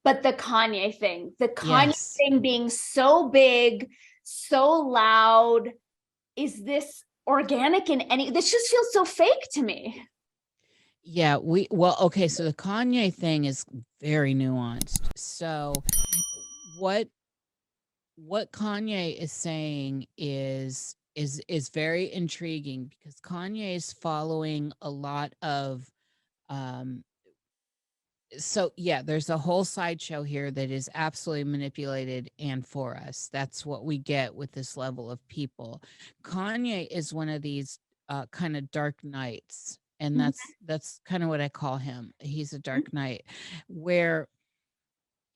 but the Kanye thing, Yes. being so big, so loud, is this organic in any, this just feels so fake to me. Yeah, well, okay, so the Kanye thing is very nuanced. So what Kanye is saying is very intriguing because Kanye is following a lot of um so yeah, there's a whole sideshow here that is absolutely manipulated and for us. That's what we get with this level of people. Kanye is one of these kind of dark knights, and that's kind of what I call him. He's a dark knight where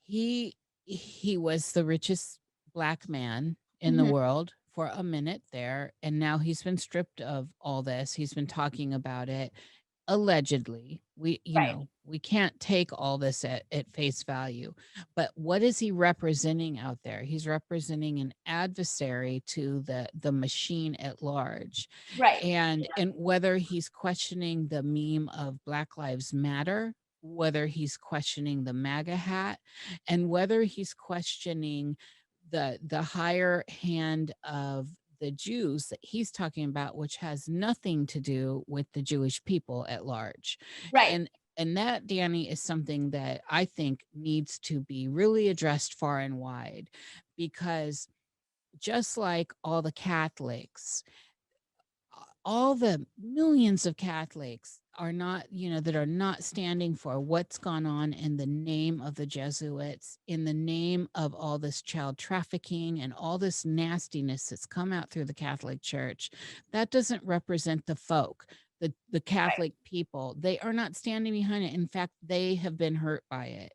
he he was the richest black man in the Mhm. world for a minute there, and now he's been stripped of all this. He's been talking about it allegedly. Right, We can't take all this at face value, but what is he representing out there? He's representing an adversary to the machine at large. right, And whether he's questioning the meme of Black Lives Matter, whether he's questioning the MAGA hat, and whether he's questioning the higher hand of the Jews that he's talking about, which has nothing to do with the Jewish people at large. right, And that, Danny, is something that I think needs to be really addressed far and wide, because just like all the Catholics, all the millions of Catholics are not, that are not standing for what's gone on in the name of the Jesuits, in the name of all this child trafficking and all this nastiness that's come out through the Catholic Church. That doesn't represent the folk, the Catholic people. They are not standing behind it. In fact, they have been hurt by it.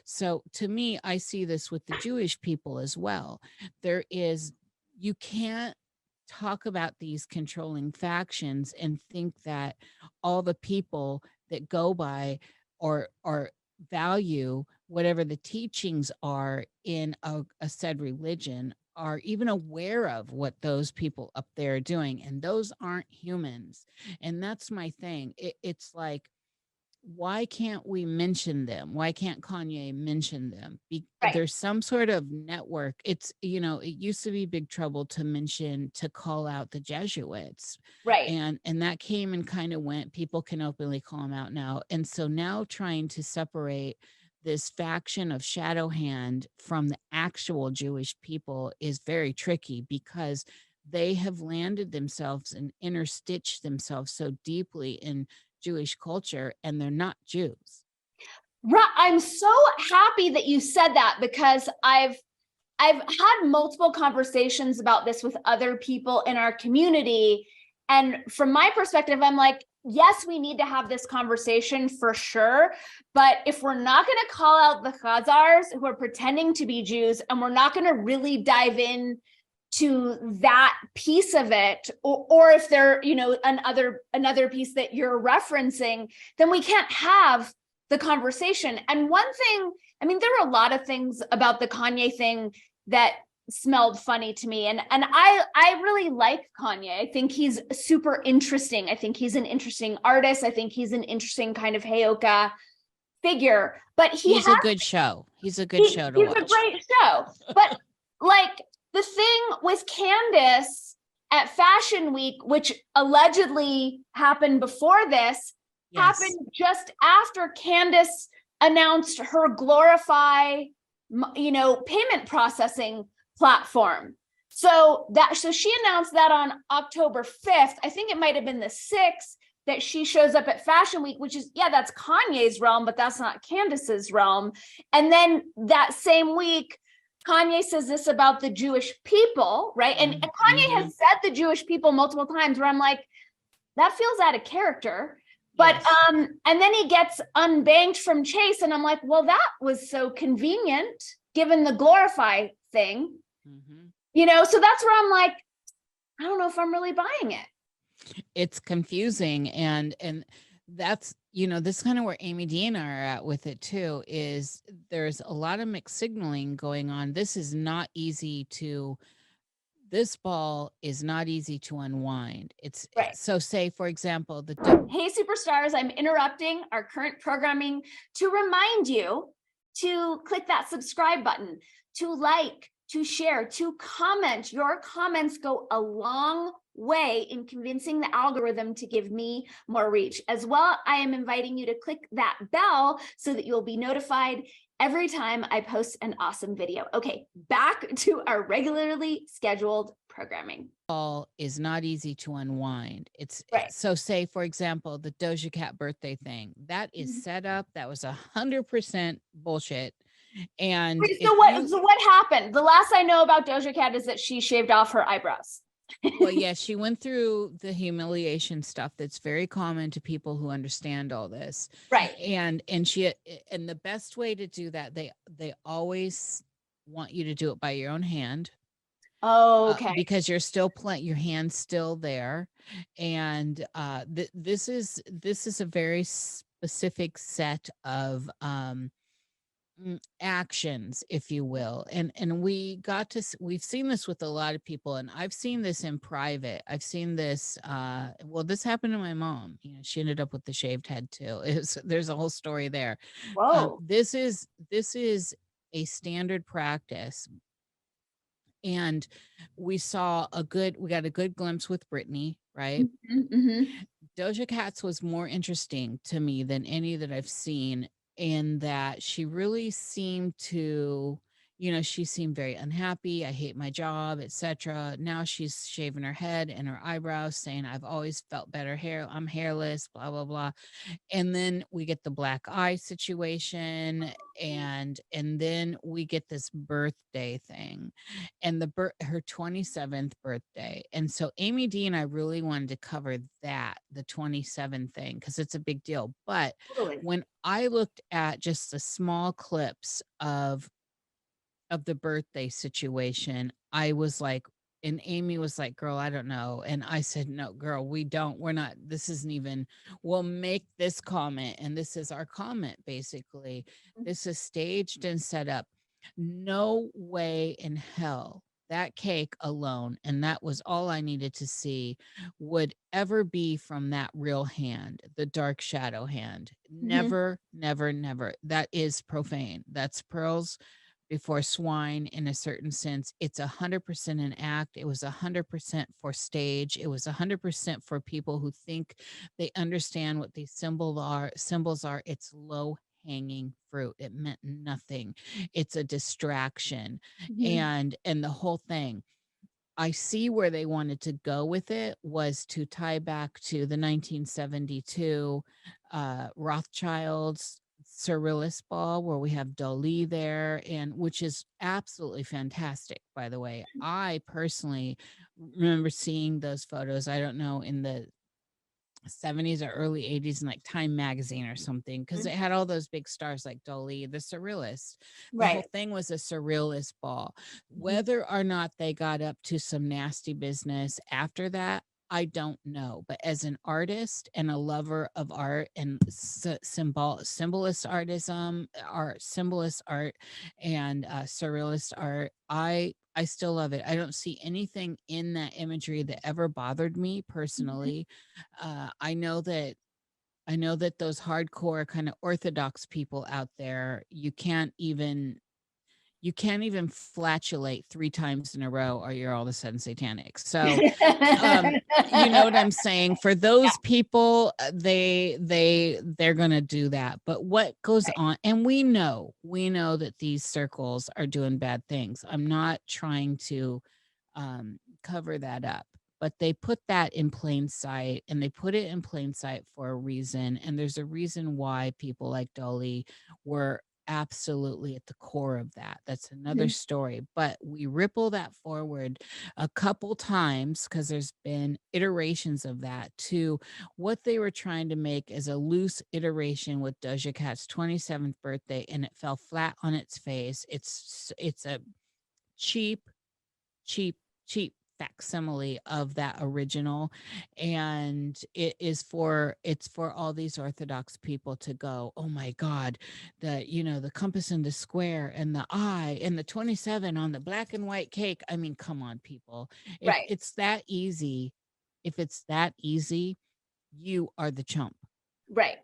So to me, I see this with the Jewish people as well. You can't talk about these controlling factions and think that all the people that go by or value whatever the teachings are in a said religion are even aware of what those people up there are doing, and those aren't humans. And that's my thing. It's like, why can't we mention them? Why can't Kanye mention them? right, There's some sort of network. It used to be big trouble to call out the Jesuits. right. And that came and kind of went. People can openly call them out now. And so now trying to separate this faction of shadow hand from the actual Jewish people is very tricky, because they have landed themselves and interstitched themselves so deeply in Jewish culture, and they're not Jews. Right. I'm so happy that you said that, because I've had multiple conversations about this with other people in our community. And from my perspective, I'm like, yes, we need to have this conversation for sure. But if we're not going to call out the Khazars who are pretending to be Jews, and we're not going to really dive in to that piece of it, or if they're, another piece that you're referencing, then we can't have the conversation. And one thing, I mean, there were a lot of things about the Kanye thing that smelled funny to me. And I really like Kanye. I think he's super interesting. I think he's an interesting artist. I think he's an interesting kind of Heyoka figure. But He's a good show. He's a good show to he's watch. a great show. But like the thing with Candace at Fashion Week, which allegedly happened before this, Yes. happened just after Candace announced her Glorify, payment processing platform. So she announced that on October 5th. I think it might have been the 6th that she shows up at Fashion Week, which is, yeah, that's Kanye's realm, but that's not Candace's realm. And then that same week, Kanye says this about the Jewish people, right? And Kanye has said the Jewish people multiple times, where I'm like, that feels out of character. But Yes. And then he gets unbanked from Chase, and I'm like, well, that was so convenient given the Glorify thing. So that's where I'm like, I don't know if I'm really buying it. It's confusing, and that's, this kind of where Amy D and I are at with it too, is there's a lot of mixed signaling going on. This ball is not easy to unwind. Right. So say, for example, Hey, superstars, I'm interrupting our current programming to remind you to click that subscribe button, to like, to share, to comment. Your comments go a long way in convincing the algorithm to give me more reach. As well, I am inviting you to click that bell so that you'll be notified every time I post an awesome video. Okay, back to our regularly scheduled programming. All is not easy to unwind. It's Right. so, say for example, the Doja Cat birthday thing that is set up. That was 100% bullshit. And Wait, if so what happened? The last I know about Doja Cat is that she shaved off her eyebrows. well, yeah, she went through the humiliation stuff that's very common to people who understand all this. Right. And the best way to do that, they always want you to do it by your own hand. Okay. Because you're still your hand's still there, and this is a very specific set of actions, if you will. And we've seen this with a lot of people, and I've seen this in private. I've seen this well, this happened to my mom. She ended up with the shaved head too. There's a whole story there. Whoa. This is a standard practice. And we got a good glimpse with Britney, right? Doja Cat's was more interesting to me than any that I've seen, in that she really seemed to, she seemed very unhappy. I hate my job, etc. Now she's shaving her head and her eyebrows, saying, I've always felt better hair. I'm hairless, blah, blah, blah. And then we get the black eye situation, and then we get this birthday thing, and her 27th birthday. And so Amy D and I really wanted to cover the 27 thing, because it's a big deal. But Totally. when I looked at just the small clips of the birthday situation, I was like, and Amy was like, girl, I don't know. And I said, no, girl, we're not, this isn't even, we'll make this comment. And this is our comment, basically. This is staged and set up. No way in hell that cake alone, and that was all I needed to see, would ever be from that real hand, the dark shadow hand. Never, never, never. That is profane. That's pearls before swine in a certain sense. It's 100% an act. It was 100% for stage. It was 100% for people who think they understand what these symbols are. It's low hanging fruit. It meant nothing. It's a distraction. And the whole thing, I see where they wanted to go with it, was to tie back to the 1972 Rothschilds Surrealist Ball, where we have Dali there, and which is absolutely fantastic, by the way. I personally remember seeing those photos, I don't know, in the 70s or early 80s in like Time magazine or something, because it had all those big stars like Dolly, the surrealist. The whole thing was a surrealist ball. Whether or not they got up to some nasty business after that, I don't know. But as an artist and a lover of art and symbolist symbolist art and surrealist art, I still love it. I don't see anything in that imagery that ever bothered me personally. I know that those hardcore kind of orthodox people out there, you can't even flatulate 3 times in a row or you're all of a sudden satanic. So, you know what I'm saying? For those people, they're going to do that. But what goes on, and we know that these circles are doing bad things. I'm not trying to cover that up, but they put that in plain sight, and they put it in plain sight for a reason. And there's a reason why people like Dolly were absolutely at the core of that. That's another story, but we ripple that forward a couple times, because there's been iterations of that, to what they were trying to make as a loose iteration with Doja Cat's 27th birthday, and it fell flat on its face. It's a cheap facsimile of that original, and it's for all these orthodox people to go, oh my god, the compass and the square and the eye and the 27 on the black and white cake. I mean, come on, people. If it's that easy, you are the chump. Right.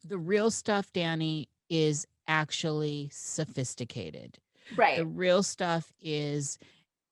The real stuff, Danny, is actually sophisticated. The Right. real stuff is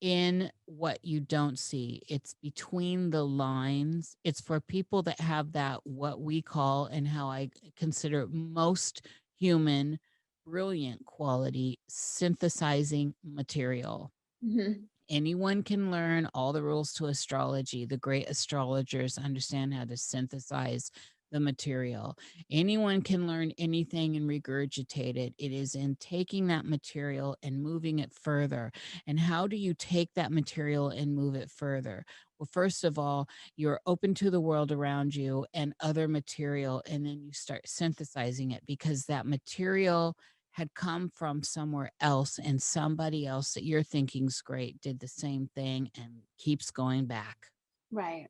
in what you don't see. It's between the lines. It's for people that have that, what we call, and how I consider most human, brilliant quality, synthesizing material. Mhm. Anyone can learn all the rules to astrology. The great astrologers understand how to synthesize the material. Anyone can learn anything and regurgitate it. It is in taking that material and moving it further. And how do you take that material and move it further? Well, first of all, you're open to the world around you and other material, and then you start synthesizing it because that material had come from somewhere else, and somebody else that you're thinking's great did the same thing and keeps going back. Right.